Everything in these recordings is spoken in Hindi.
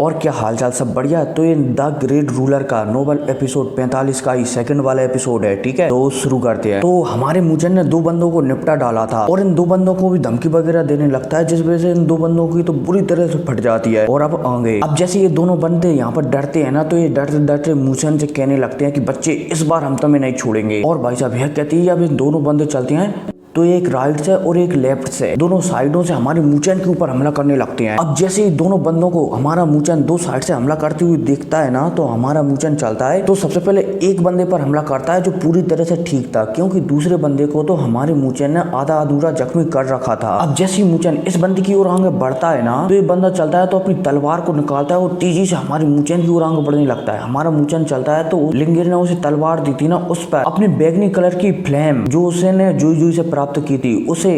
और क्या हालचाल, सब बढ़िया। तो ये द ग्रेट रूलर का नोबल एपिसोड 45 का ही सेकंड वाला एपिसोड है, ठीक है। तो शुरू करते हैं। तो हमारे मुजन ने दो बंदों को निपटा डाला था और इन दो बंदों को भी धमकी वगैरह देने लगता है, जिस वजह से इन दो बंदों की तो बुरी तरह से फट जाती है। और अब आगे अब जैसे ये दोनों बंदे यहाँ पर डरते हैं ना, तो ये डरते डरते मुजन से कहने लगते हैं कि बच्चे इस बार हम तुम्हें नहीं छोड़ेंगे। और भाई साहब यह कहती है अब इन दोनों बंदे चलते हैं तो एक राइट से और एक लेफ्ट से दोनों साइडों से हमारे मुचैन के ऊपर हमला करने लगते हैं। अब जैसे ही दोनों बंदों को हमारा मुचैन दो साइड से हमला करते हुए देखता है ना, तो हमारा मुचैन चलता है तो सबसे पहले एक बंदे पर हमला करता है जो पूरी तरह से ठीक था, क्योंकि दूसरे बंदे को तो हमारे मुचैन ने आधा अधूरा जख्मी कर रखा था। अब जैसे ही मुचैन इस बंदे की ओर आगे बढ़ता है ना, तो ये बंदा चलता है तो अपनी तलवार को निकालता है और तेजी से हमारे मुचैन की ओर आगे बढ़ने लगता है। हमारा मुचैन चलता है तो लिंगेर ने उसे तलवार दी थी ना, उस पर अपनी बैगनी कलर की फ्लेम जो उसने जुई जुई से प्राप्त की थी उसे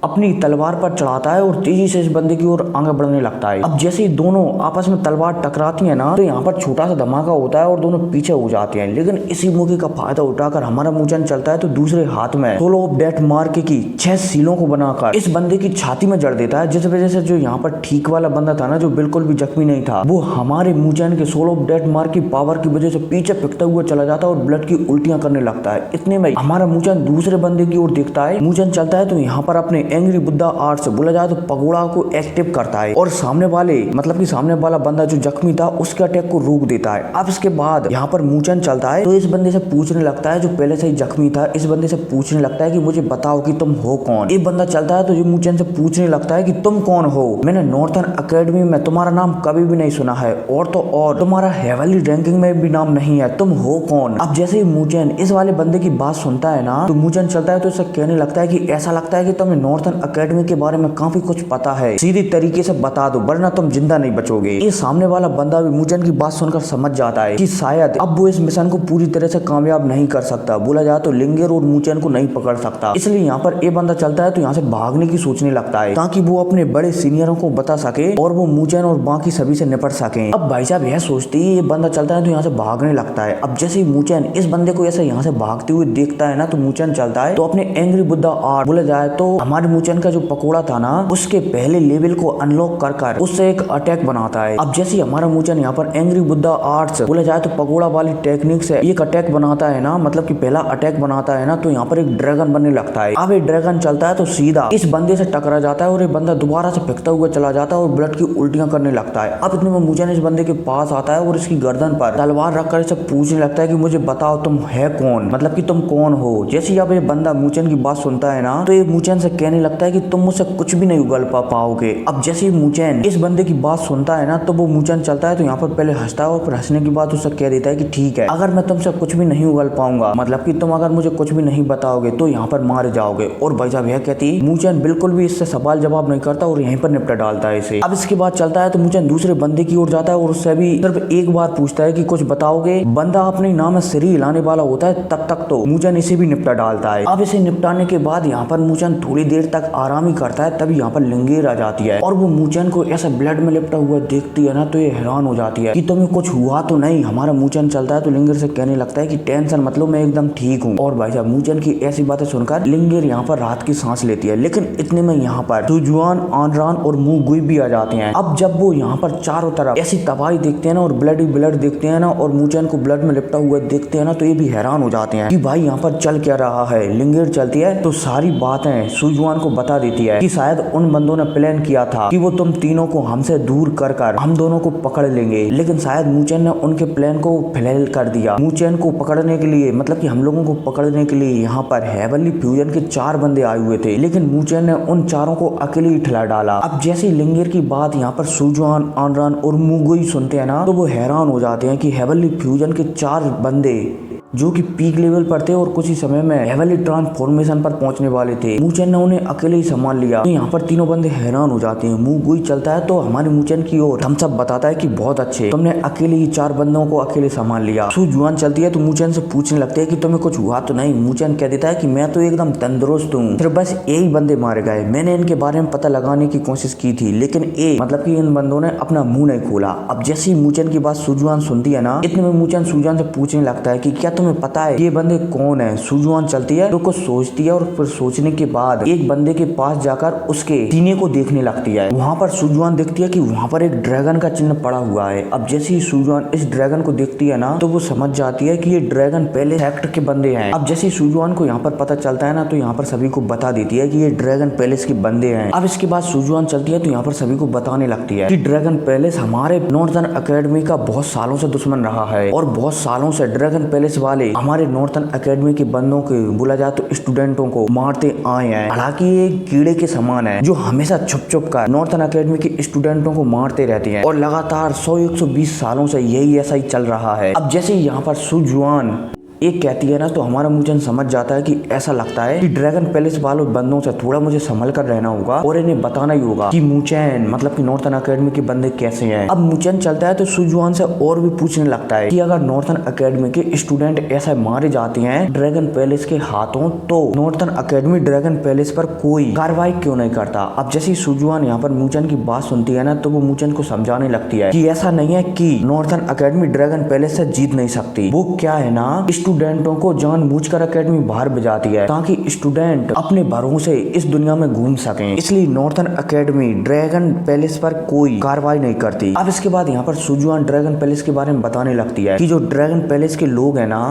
अपनी तलवार पर चढ़ाता है और तेजी से इस बंदे की ओर आगे बढ़ने लगता है। अब जैसे ही दोनों आपस में तलवार टकराती है ना, तो यहाँ पर छोटा सा धमाका होता है और दोनों पीछे हो जाते हैं। लेकिन इसी मौके का फायदा उठाकर हमारा मुचैन चलता है तो दूसरे हाथ में सोलो ऑफ डेथ मार्क की 6 सीलों को बनाकर इस बंदे की छाती में जड़ देता है, जिस वजह से जो यहाँ पर ठीक वाला बंदा था ना, जो बिल्कुल भी जख्मी नहीं था, वो हमारे मुचैन के सोलो ऑफ डेथ मार्क की पावर की वजह से पीछे फिकता हुआ चला जाता है और ब्लड की उल्टियां करने लगता है। इतने में हमारा मुचैन दूसरे बंदे की ओर देखता है। मुचैन चलता है तो यहाँ पर अपने एंग्री बुद्धा आर्ट्स बोला जाए तो पगोड़ा को एक्टिव करता है और सामने वाले मतलब कि सामने वाला बंदा जो जख्मी था उसके अटैक को रोक देता है। अब इसके बाद यहाँ पर मुचैन चलता है तो इस बंदे से पूछने लगता है, जो पहले से ही जख्मी था, इस बंदे से पूछने लगता है कि मुझे बताओ कि तुम हो कौन। एक बंदा चलता है तो ये मुचैन से पूछने लगता है कि तुम कौन हो, मैंने नॉर्थर्न अकेडमी में तुम्हारा नाम कभी भी नहीं सुना है और तो और तुम्हारा हेवनली रैंकिंग में भी नाम नहीं है, तुम हो कौन। अब जैसे ही मुचैन इस वाले बंदे की बात सुनता है ना, तो मुचैन चलता है तो इसे कहने लगता है कि ऐसा लगता है कि तुम्हें नॉर्थर्न अकेडमी के बारे में काफी कुछ पता है, सीधी तरीके से बता दो वरना तुम जिंदा नहीं बचोगे। ये सामने वाला बंदा भी मुचैन की बात सुनकर समझ जाता है कि शायद अब वो इस मिशन को पूरी तरह से कामयाब नहीं कर सकता, बोला जाए तो लिंगेर और मुचैन को नहीं पकड़ सकता। इसलिए यहाँ पर ये बंदा चलता है तो यहाँ से भागने की सोचने लगता है ताकि वो अपने बड़े सीनियरों को बता सके और वो मुचैन और बाकी सभी से निपट सके। अब भाई साहब यह सोचते ही ये बंदा चलता है तो यहाँ से भागने लगता है। अब जैसे ही मुचैन इस बंदे को ऐसे यहाँ से भागते हुए देखता है ना, तो मुचैन चलता है तो अपने एंग्री बुद्धा आर्ट बोला जाए तो हमारे मुचैन का जो पकोड़ा था ना, उसके पहले लेवल को अनलॉक कर उससे एक अटैक बनाता है। अब जैसे हमारा मुचैन यहाँ पर एंग्री बुद्धा आर्ट्स बोला जाए तो पकोड़ा वाली टेक्निक से एक अटैक बनाता है ना, मतलब कि पहला अटैक बनाता है ना, तो यहाँ पर एक ड्रैगन बनने लगता है। अब ये ड्रैगन चलता है तो सीधा इस बंदे से टकरा जाता है और ये बंदा दोबारा से फेंकता हुआ चला जाता है और ब्लड की उल्टियां करने लगता है। अब इतने में मुचैन इस बंदे के पास आता है और इसकी गर्दन पर तलवार रखकर इसे पूछने लगता है कि मुझे बताओ तुम है कौन, मतलब कि तुम कौन हो। जैसे अब ये बंदा मुचैन की बात सुनता है ना, तो ये मुचैन से कहने लगता है कि तुम मुझसे कुछ भी नहीं उगल पाओगे। अब जैसे ही मुचैन इस बंदे की बात सुनता है ना, तो वो मुचैन चलता है तो यहाँ पर पहले हंसता है और फिर हंसने के बाद उससे कह देता है कि ठीक है, अगर मैं तुमसे कुछ भी नहीं उगल पाऊंगा, मतलब कि तुम अगर मुझे कुछ भी नहीं बताओगे तो यहाँ पर मार जाओगे। और भाई साहब यह कहती मुचैन बिल्कुल भी इससे सवाल जवाब नहीं करता और यहीं पर निपटा डालता है इसे। अब इसके बाद चलता है तो मुचैन दूसरे बंदे की ओर जाता है और उससे भी सिर्फ एक बार पूछता है कि कुछ बताओगे। बंदा अपने नाम में सिर हिलाने वाला होता है तब तक तो मुचैन इसे भी निपटा डालता है। अब इसे निपटाने के बाद यहाँ पर मुचैन थोड़ी देर तक आराम ही करता है, तभी यहाँ पर लिंगेर आ जाती है और वो मुचैन को ऐसा ब्लड में लिपटा हुआ देखती है ना, तो ये हैरान हो जाती है कि तुम्हें कुछ हुआ तो नहीं। हमारा मुचैन चलता है तो लिंगेर से कहने लगता है कि टेंशन मतलब मैं एकदम ठीक हूँ। और भाई साहब मुचैन की ऐसी बातें सुनकर लिंगेर यहाँ पर राहत की सांस लेती है। लेकिन इतने में यहाँ पर सुजुआन, आनरान और मुगुई भी आ जाते हैं। अब जब वो यहाँ पर चारों तरफ ऐसी तबाही देखते हैं ना और ब्लड ही ब्लड देखते हैं ना और मुचैन को ब्लड में लिपटा हुआ देखते हैं ना, तो ये भी हैरान हो जाते हैं कि भाई यहाँ पर चल क्या रहा है। लिंगेर चलती है तो सारी बातें सुजुआन को बता देती है कि शायद उन बंदों ने प्लान किया था कि वो तुम तीनों को हमसे दूर कर हम दोनों को पकड़ लेंगे, लेकिन शायद मुचैन ने उनके प्लान को फेल कर दिया। मुचैन को पकड़ने के लिए मतलब कि हम लोगों को पकड़ने के लिए यहाँ पर हेवनली फ्यूजन के 4 बंदे आए हुए थे, लेकिन मुचैन ने उन चारों को अकेले ही ठिला डाला। अब जैसे लिंगेर की बात यहाँ पर सुजुआन, आनरान और मुगुई सुनते हैं ना, तो वो हैरान हो जाते हैं कि हेवनली फ्यूजन के 4 बंदे जो कि पीक लेवल पर थे और कुछ ही समय में हेवनली ट्रांसफॉर्मेशन पर पहुंचने वाले थे, मुचैन ने उन्हें अकेले ही संभाल लिया। तो यहाँ पर तीनों बंदे हैरान हो जाते हैं। मुगुई चलता है तो हमारे मुचैन की ओर थम्स अप बताता है कि बहुत अच्छे, तुमने अकेले ही 4 बंदों को अकेले संभाल लिया। सुजुआन चलती है तो मुचैन से पूछने लगते हैं कि तुम्हें कुछ हुआ तो नहीं। मुचैन कह देता है कि मैं तो एकदम तंदुरुस्त हूँ, सिर्फ बस यही बंदे मारे गए, मैंने इनके बारे में पता लगाने की कोशिश की थी, लेकिन मतलब कि इन बंदों ने अपना मुंह नहीं खोला। अब जैसे ही मुचैन की बात सुजुआन सुनती है ना, इतने में मुचैन सुजुआन से पूछने लगता है कि क्या तुम्हें पता है ये बंदे कौन है? सुजुआन चलती है तो कुछ सोचती है और फिर सोचने के बाद एक बंदे के पास जाकर उसके सीने को देखने लगती है। वहाँ पर सुजुआन देखती है कि वहाँ पर एक ड्रैगन का चिन्ह पड़ा हुआ है। अब जैसे ही सुजुआन इस ड्रैगन को देखती है ना तो वो समझ जाती है कि ये ड्रैगन पहले सेक्ट के बंदे हैं। अब जैसे ही सुजुआन को यहाँ पर पता चलता है ना तो यहाँ पर सभी को बता देती है कि ये ड्रैगन पैलेस के बंदे हैं। अब इसके बाद सुजुआन चलती है तो यहाँ पर सभी को बताने लगती है कि ड्रैगन पैलेस हमारे नॉर्थर्न एकेडमी का बहुत सालों से दुश्मन रहा है और बहुत सालों से ड्रैगन पैलेस वाले हमारे नॉर्थर्न एकेडमी के बंदों के बोला जाए तो स्टूडेंटों को मारते आए हैं। हालांकि ये कीड़े के समान है जो हमेशा छुप छुप कर नॉर्थर्न एकेडमी के स्टूडेंटों को मारते रहते हैं और लगातार 100-120 सालों से यही ऐसा ही चल रहा है। अब जैसे यहाँ पर सुजुआन एक कहती है ना तो हमारा मुचन समझ जाता है कि ऐसा लगता है कि ड्रैगन पैलेस वालों बंदों से थोड़ा मुझे संभल कर रहना होगा और इन्हें बताना ही होगा कि मुचैन मतलब कि नॉर्थर्न एकेडमी के बंदे कैसे हैं। अब मुचैन चलता है तो सुजुआन से और भी पूछने लगता है कि अगर नॉर्थर्न एकेडमी के स्टूडेंट ऐसा मारे जाते हैं ड्रैगन पैलेस के हाथों तो नॉर्थर्न एकेडमी ड्रैगन पैलेस पर कोई कार्रवाई क्यों नहीं करता। अब जैसे सुजुआन यहाँ पर मुचैन की बात सुनती है ना तो वो मुचैन को समझाने लगती है कि ऐसा नहीं है कि नॉर्थर्न एकेडमी ड्रैगन पैलेस से जीत नहीं सकती। वो क्या है ना स्टूडेंटों को जानबूझकर एकेडमी बाहर भेजाती है ताकि स्टूडेंट अपने भरोसे इस दुनिया में घूम सकें। इसलिए नॉर्थर्न एकेडमी ड्रैगन पैलेस पर कोई कार्रवाई नहीं करती। अब इसके बाद यहाँ पर सुजुआन ड्रैगन पैलेस के बारे में बताने लगती है कि जो ड्रैगन पैलेस के लोग हैं ना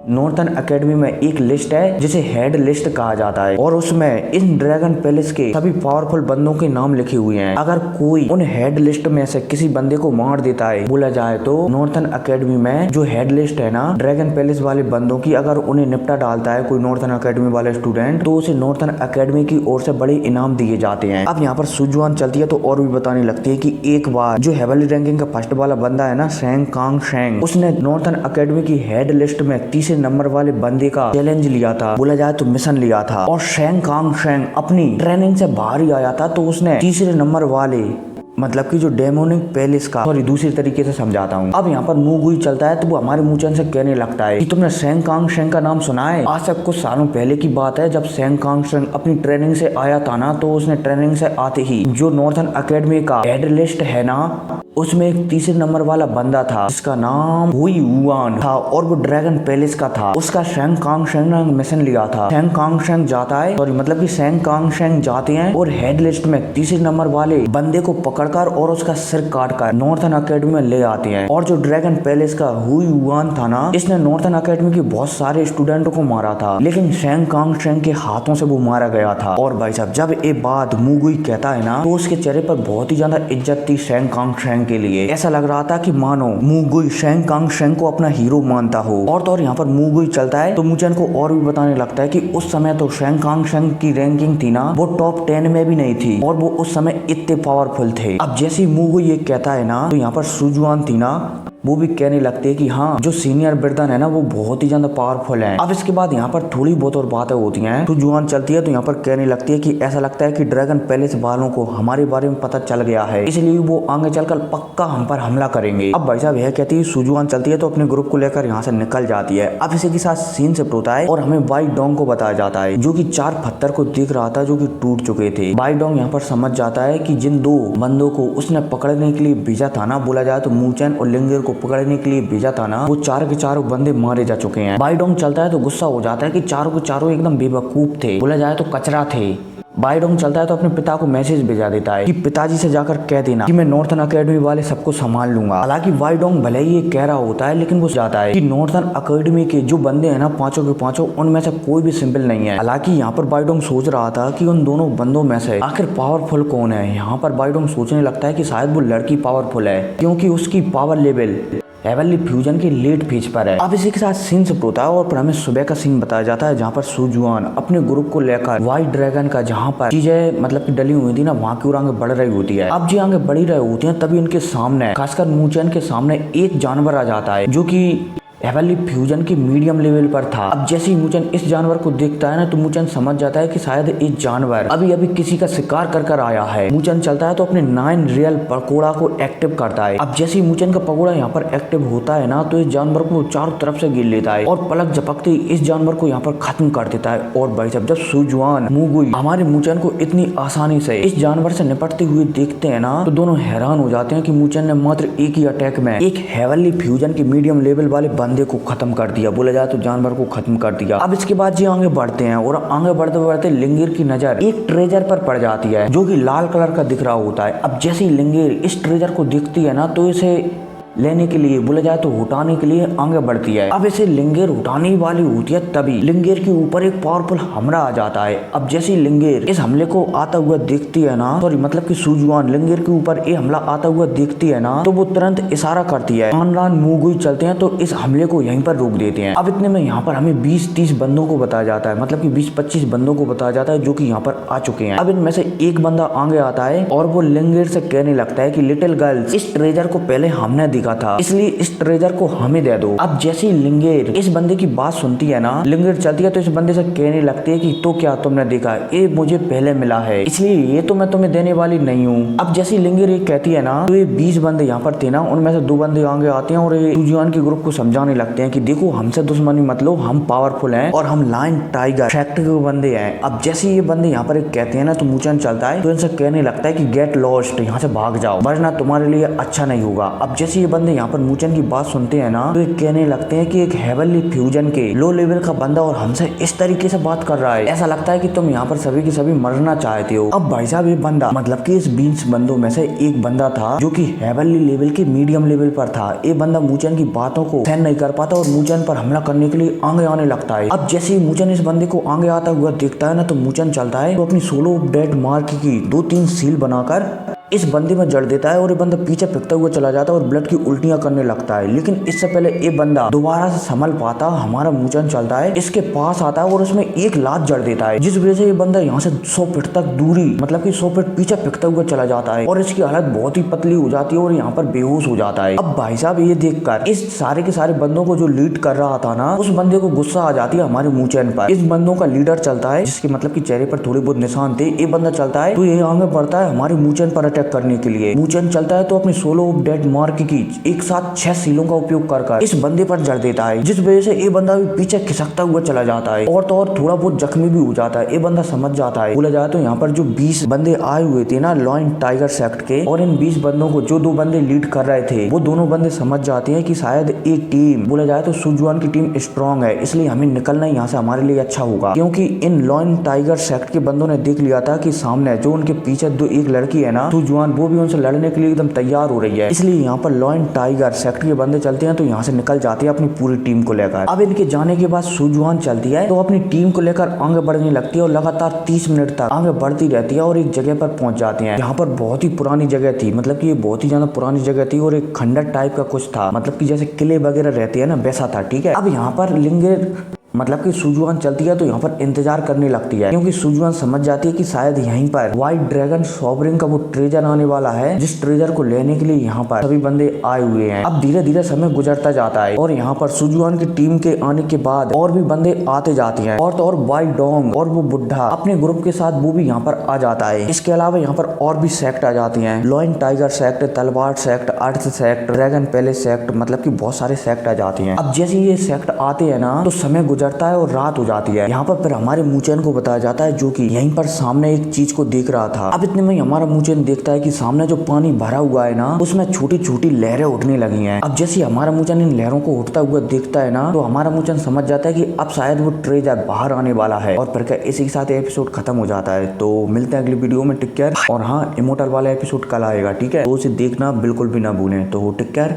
नॉर्थर्न एकेडमी में एक लिस्ट है जिसे हेड लिस्ट कहा जाता है और उसमें इन ड्रैगन पैलेस के सभी पावरफुल बंदों के नाम लिखे हुए हैं। अगर कोई उन हेड लिस्ट में से किसी बंदे को मार देता है बोला जाए तो नॉर्थर्न एकेडमी में जो हेड लिस्ट है ना ड्रैगन पैलेस वाले बंदों की अगर उन्हें निपटा डालता है कोई नॉर्थर्न एकेडमी वाला स्टूडेंट तो उसे नॉर्थर्न एकेडमी की ओर से बड़े इनाम दिए जाते हैं। अब यहाँ पर सुजुआन चलती है तो और भी बताने लगती है कि एक बार जो हेवनली रैंकिंग का फर्स्ट वाला बंदा है ना शेंग कांग शेंग उसने नॉर्थर्न एकेडमी की हेड लिस्ट में तीसरे नंबर वाले बंदे का चैलेंज लिया था बोला जाए तो मिशन लिया था और शेंग कांग शेंग अपनी ट्रेनिंग से बाहर ही आया था तो उसने तीसरे नंबर वाले मतलब कि जो डेमोनिक पैलेस का सॉरी दूसरी तरीके से समझाता हूँ। अब यहाँ पर मुगुई चलता है तो वो हमारे मुचन से कहने लगता है कि तुमने शेंग कांग शेंग का नाम सुना है। आज से कुछ सालों पहले की बात है जब शेंग कांग शेंग अपनी ट्रेनिंग से आया था ना तो उसने ट्रेनिंग से आते ही जो नॉर्थर्न एकेडमी का हेड लिस्ट है ना उसमें एक तीसरे नंबर वाला बंदा था जिसका नाम हुई वुआन था और वो ड्रैगन पैलेस का था। उसका शेंग कांग शेंग ने मिशन लिया था। शेंग कांग शेंग जाता है सॉरी मतलब कि शेंग कांग शेंग जाते हैं और हेड लिस्ट में तीसरे नंबर वाले बंदे को पकड़कर और उसका सिर काटकर नॉर्थर्न एकेडमी में ले आते हैं। और जो ड्रैगन पैलेस का हुई वुआन था ना इसने नॉर्थर्न एकेडमी के बहुत सारे स्टूडेंटों को मारा था लेकिन शेंग कांग शेंग के हाथों से वो मारा गया था। और भाई साहब जब ये बात मुगुई कहता है ना तो उसके चेहरे पर बहुत ही ज्यादा इज्जत थी शेंग कांग शेंग के लिए। ऐसा लग रहा था कि मानो मुगुई शेंग कांग शेंग को अपना हीरो मानता हो। और तो और यहाँ पर मुगुई चलता है तो मुचन को और भी बताने लगता है कि उस समय तो शेंग कांग शेंग की रैंकिंग थी ना वो टॉप 10 में भी नहीं थी और वो उस समय इतने पावरफुल थे। अब जैसे मुगुई ये कहता है ना तो यहाँ पर सुजुआन थी ना वो भी कहने लगते हैं कि हाँ जो सीनियर ब्रदर है ना वो बहुत ही ज्यादा पावरफुल है। अब इसके बाद यहाँ पर थोड़ी बहुत और बातें होती हैं तो जुआन चलती है तो यहाँ पर कहने लगती है कि ऐसा लगता है कि ड्रैगन पैलेस वालों को हमारे बारे में पता चल गया है इसलिए वो आगे चलकर पक्का हम पर हमला करेंगे। अब भाई साहब यह कहती है सुजुआन चलती है तो अपने ग्रुप को लेकर यहाँ से निकल जाती है। अब इसी के साथ सीन शिफ्ट होता है और हमें वाई डोंग को बताया जाता है जो कि 4 पत्थर को देख रहा था जो कि टूट चुके थे। वाई डोंग यहाँ पर समझ जाता है कि जिन 2 बंदों को उसने पकड़ने के लिए भेजा था ना बोला जाए तो मुचैन और लिंगर को पकड़ने के लिए भेजा था ना वो 4 के 4 बंदे मारे जा चुके हैं। वाई डोंग चलता है तो गुस्सा हो जाता है कि 4 के 4 एकदम बेवकूफ थे बोला जाए तो कचरा थे। वाई डोंग चलता है तो अपने पिता को मैसेज भेजा देता है कि पिताजी से जाकर कह देना कि मैं नॉर्थर्न एकेडमी वाले सबको संभाल लूंगा। हालांकि वाई डोंग भले ही ये कह रहा होता है लेकिन वो जाता है कि नॉर्थर्न एकेडमी के जो बंदे हैं ना 5 के 5 उनमें से कोई भी सिंपल नहीं है। हालांकि यहाँ पर वाई डोंग सोच रहा था कि उन दोनों बंदों में से आखिर पावरफुल कौन है। यहाँ पर वाई डोंग सोचने लगता है कि शायद वो लड़की पावरफुल है क्योंकि उसकी पावर लेवल हेवनली फ्यूजन के लेट फेज पर है। अब इसी के साथ सीन शिफ्ट होता है और फिर हमें सुबह का सीन बताया जाता है जहाँ पर सुजुआन अपने ग्रुप को लेकर व्हाइट ड्रैगन का जहाँ पर चीजें मतलब कि डली हुई थी ना वहाँ की ओर आगे बढ़ रही होती है। अब जी आगे बढ़ी रही होती है तभी उनके सामने खासकर मुचैन के सामने एक जानवर आ जाता है जो कि हेवनली फ्यूजन के मीडियम लेवल पर था। अब जैसे ही मुचैन इस जानवर को देखता है ना तो मुचैन समझ जाता है कि शायद इस जानवर अभी अभी किसी का शिकार कर कर आया है। मुचैन चलता है तो अपने 9 रियल पकोड़ा को एक्टिव करता है। अब जैसे ही मुचैन का पकोड़ा यहाँ पर एक्टिव होता है ना तो इस जानवर को चारों तरफ से घेर लेता है और पलक झपकते ही इस जानवर को यहाँ पर खत्म कर देता है। और भाई साहब जब सुजुआन मुगुई हमारे मुचैन को इतनी आसानी से इस जानवर से निपटते हुए देखते हैं ना तो दोनों हैरान हो जाते हैं कि मुचैन ने मात्र एक ही अटैक में एक हेवनली फ्यूजन के मीडियम लेवल वाले बंदे को खत्म कर दिया, बोला जाए तो जानवर को खत्म कर दिया। अब इसके बाद ये आगे बढ़ते हैं और आगे बढ़ते बढ़ते लिंगेर की नजर एक ट्रेजर पर पड़ जाती है जो कि लाल कलर का दिख रहा होता है। अब जैसे ही लिंगेर इस ट्रेजर को दिखती है ना तो इसे लेने के लिए, बोला जाए तो उठाने के लिए आगे बढ़ती है। अब इसे लिंगेर उठाने वाली होती है, तभी लिंगेर के ऊपर एक पावरफुल हमला आ जाता है। अब जैसे ही लिंगेर इस हमले को आता हुआ देखती है ना, सॉरी मतलब कि सुजुआन लिंगेर के ऊपर ये हमला आता हुआ देखती है ना, तो वो तुरंत इशारा करती है। आनलान मूगुई चलते हैं तो इस हमले को यहीं पर रोक देते हैं। अब इतने में यहाँ पर हमें 20-30 बंदों को बताया जाता है, मतलब कि 20-25 बंदों को बताया जाता है जो कि यहाँ पर आ चुके हैं। अब इनमें से एक बंदा आगे आता है और वो लिंगेर से कहने लगता है कि लिटिल गर्ल्स, इस ट्रेजर को पहले हमने देखा था, इसलिए इस ट्रेजर को हमें दे दो। अब जैसे ही लिंगेर इस बंदे की बात सुनती है ना, लिंगेर चलती है तो इस बंदे से कहने लगती है कि तो क्या तुमने देखा, ये मुझे पहले मिला है, इसलिए ये तो मैं तुम्हें देने वाली नहीं हूँ। अब जैसे ही लिंगेर ये कहती है ना, तो ये 20 बंदे यहाँ पर थे ना, उनमें से 2 बंदे आगे आते हैं और ये सुजुआन के ग्रुप को समझाने लगते हैं कि देखो हमसे दुश्मनी मत लो, हम पावरफुल हैं और हम लायन टाइगर फैक्ट्री के बंदे हैं। अब जैसे ये बंदे यहाँ पर एक कहते हैं ना, तो मुचन चलता है तो इनसे कहने लगता है कि गेट लॉस्ट, यहाँ से भाग जाओ वरना तुम्हारे लिए अच्छा नहीं होगा। अब जैसे ये बंदे यहाँ पर मुचन की बात सुनते हैं ना, तो एक कहने लगते हैं कि एक हेवनली फ्यूजन के लो लेवल का बंदा और हमसे इस तरीके से बात कर रहा है, ऐसा लगता है कि तुम यहाँ पर सभी के सभी मरना चाहते हो। अब भाई साहब ये बंदा, मतलब कि इस 20 बंदों में से एक बंदा था जो कि हेवनली लेवल के मीडियम लेवल पर था। ये बंदा मुचन की बातों को सहन नहीं कर पाता और मुचन पर हमला करने के लिए आगे आने लगता है। अब जैसे ही मुचन इस बंदे को आगे आता हुआ देखता है ना, तो मुचन चलता है तो अपनी सोलो डेड मार्क की 2-3 सील बनाकर इस बंदे में जड़ देता है और ये बंदा पीछे फेंकता हुआ चला जाता है और ब्लड की उल्टियां करने लगता है। लेकिन इससे पहले ये बंदा दोबारा से संभल पाता, हमारा मुचन चलता है इसके पास आता है और उसमें एक लात जड़ देता है, जिस वजह से ये बंदा यहाँ से 100 फीट तक दूरी, मतलब कि 100 फीट पीछे फेंकता हुआ चला जाता है और इसकी हालत बहुत ही पतली हो जाती है और यहाँ पर बेहोश हो जाता है। अब भाई साहब ये देखकर इस सारे के सारे बंदों को जो लीड कर रहा था ना, उस बंदे को गुस्सा आ जाती है हमारे मुचन पर। इस बंदों का लीडर चलता है जिसके मतलब की चेहरे पर थोड़े बहुत निशान थे। ये बंदा चलता है तो ये आगे बढ़ता है हमारे मुचन पर अटैक करने के लिए। मुचन चलता है तो अपनी सोलो डेड मार्क की एक साथ 6 सीलों का उपयोग कर इस बंदे पर जड़ देता है, जिस वजह से ये बंदा भी पीछे खिसकता हुआ चला जाता है और तो और थोड़ा बहुत जख्मी भी हो जाता है। ये बंदा समझ जाता है, बोला जाए तो यहाँ पर जो 20 बंदे आए हुए थे ना लायन टाइगर सेक्ट के, और इन 20 बंदों को जो 2 बंदे लीड कर रहे थे, वो दोनों बंदे समझ जाते हैं कि शायद एक टीम, बोला जाए तो सुजुआन की टीम स्ट्रांग है, इसलिए हमें निकलना यहाँ से हमारे लिए अच्छा होगा। क्योंकि इन लायन टाइगर सेक्ट के बंदों ने देख लिया था कि सामने जो उनके पीछे एक लड़की है ना सुजुआन, वो भी उनसे लड़ने के लिए एकदम तैयार हो रही है। इसलिए यहाँ पर लायन टाइगर सेक्ट के बंदे चलते हैं तो यहाँ से निकल जाते हैं अपनी पूरी टीम को लेकर। अब इनके जाने के बाद सुजुआन चलती है तो अपनी टीम को लेकर आगे बढ़ने लगती है और लगातार 30 मिनट तक आगे बढ़ती रहती है और एक जगह पर पहुंच जाती है। यहाँ पर बहुत ही पुरानी जगह थी, मतलब कि ये बहुत ही ज्यादा पुरानी जगह थी और एक खंडर टाइप का कुछ था, मतलब कि जैसे किले वगैरह रहते हैं ना, वैसा था। ठीक है, अब यहाँ पर लिंगेर मतलब कि सुजुआन चलती है तो यहाँ पर इंतजार करने लगती है, क्योंकि सुजुआन समझ जाती है कि शायद यहीं पर व्हाइट ड्रैगन सॉवरिन का वो ट्रेजर आने वाला है, जिस ट्रेजर को लेने के लिए यहाँ पर सभी बंदे आए हुए हैं। अब धीरे धीरे समय गुजरता जाता है और यहाँ पर सुजुआन की टीम के आने के बाद और भी बंदे आते जाते हैं और तो और व्हाइट डोंग और वो बुढ़ा अपने ग्रुप के साथ वो भी यहाँ पर आ जाता है। इसके अलावा यहाँ पर और भी सेक्ट आ जाते हैं, लायन टाइगर सेक्ट, तलवार सेक्ट, अर्थ सेक्ट, ड्रैगन पैलेस सेक्ट, मतलब कि बहुत सारे सेक्ट आ जाते हैं। अब जैसे ये सेक्ट आते हैं ना तो समय गुजरता है और रात हो जाती है। यहाँ पर फिर हमारे मुचन को बताया जाता है जो कि यहीं पर सामने एक चीज को देख रहा था। अब इतने में हमारा मुचन देखता है कि सामने जो पानी भरा हुआ है ना, उसमें छोटी छोटी लहरें उठने लगी हैं। अब जैसे हमारा मुचन इन लहरों को उठता हुआ देखता है ना, तो हमारा मुचन समझ जाता है कि अब शायद वो ट्रेजर बाहर आने वाला है और फिर इसी के साथ एपिसोड खत्म हो जाता है। तो मिलते हैं अगली वीडियो में, टेक केयर। और हाँ, इमोर्टल वाला एपिसोड कल आएगा, ठीक है, तो उसे देखना बिल्कुल भी ना भूलें। तो टेक केयर।